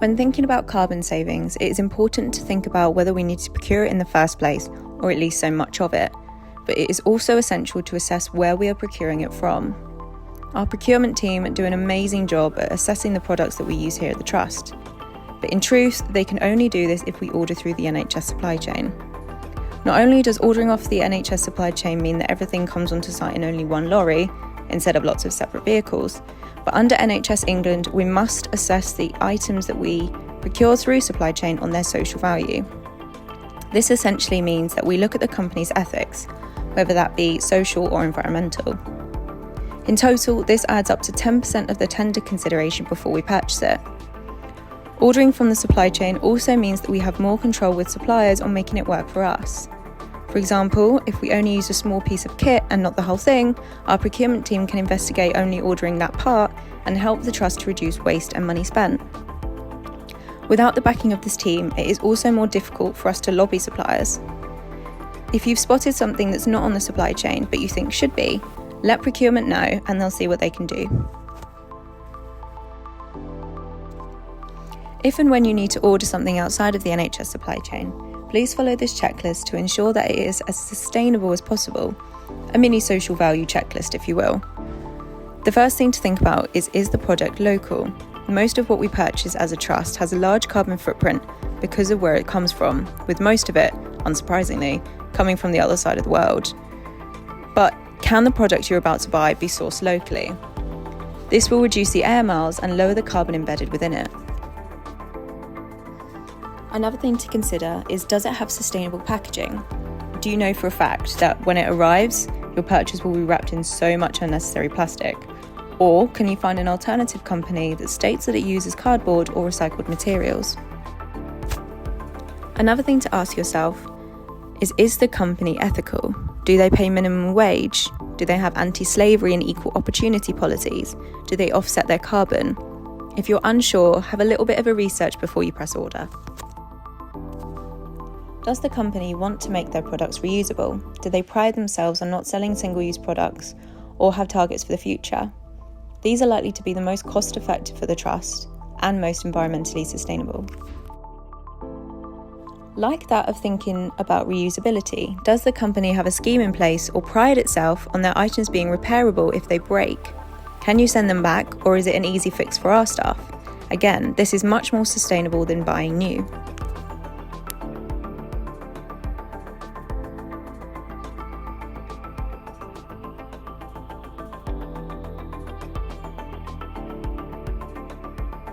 When thinking about carbon savings, it is important to think about whether we need to procure it in the first place, or at least so much of it. But it is also essential to assess where we are procuring it from. Our procurement team do an amazing job at assessing the products that we use here at the Trust. But in truth, they can only do this if we order through the NHS supply chain. Not only does ordering off the NHS supply chain mean that everything comes onto site in only one lorry, instead of lots of separate vehicles, but under NHS England, we must assess the items that we procure through supply chain on their social value. This essentially means that we look at the company's ethics, whether that be social or environmental. In total, this adds up to 10% of the tender consideration before we purchase it. Ordering from the supply chain also means that we have more control with suppliers on making it work for us. For example, if we only use a small piece of kit and not the whole thing, our procurement team can investigate only ordering that part and help the Trust to reduce waste and money spent. Without the backing of this team, it is also more difficult for us to lobby suppliers. If you've spotted something that's not on the supply chain but you think should be, let procurement know and they'll see what they can do. If and when you need to order something outside of the NHS supply chain, please follow this checklist to ensure that it is as sustainable as possible, a mini social value checklist if you will. The first thing to think about is the product local? Most of what we purchase as a trust has a large carbon footprint because of where it comes from, with most of it, unsurprisingly, coming from the other side of the world. But can the product you're about to buy be sourced locally? This will reduce the air miles and lower the carbon embedded within it. Another thing to consider is, does it have sustainable packaging? Do you know for a fact that when it arrives, your purchase will be wrapped in so much unnecessary plastic? Or can you find an alternative company that states that it uses cardboard or recycled materials? Another thing to ask yourself is the company ethical? Do they pay minimum wage? Do they have anti-slavery and equal opportunity policies? Do they offset their carbon? If you're unsure, have a little bit of a research before you press order. Does the company want to make their products reusable? Do they pride themselves on not selling single-use products or have targets for the future? These are likely to be the most cost-effective for the Trust and most environmentally sustainable. Like that of thinking about reusability, does the company have a scheme in place or pride itself on their items being repairable if they break? Can you send them back, or is it an easy fix for our staff? Again, this is much more sustainable than buying new.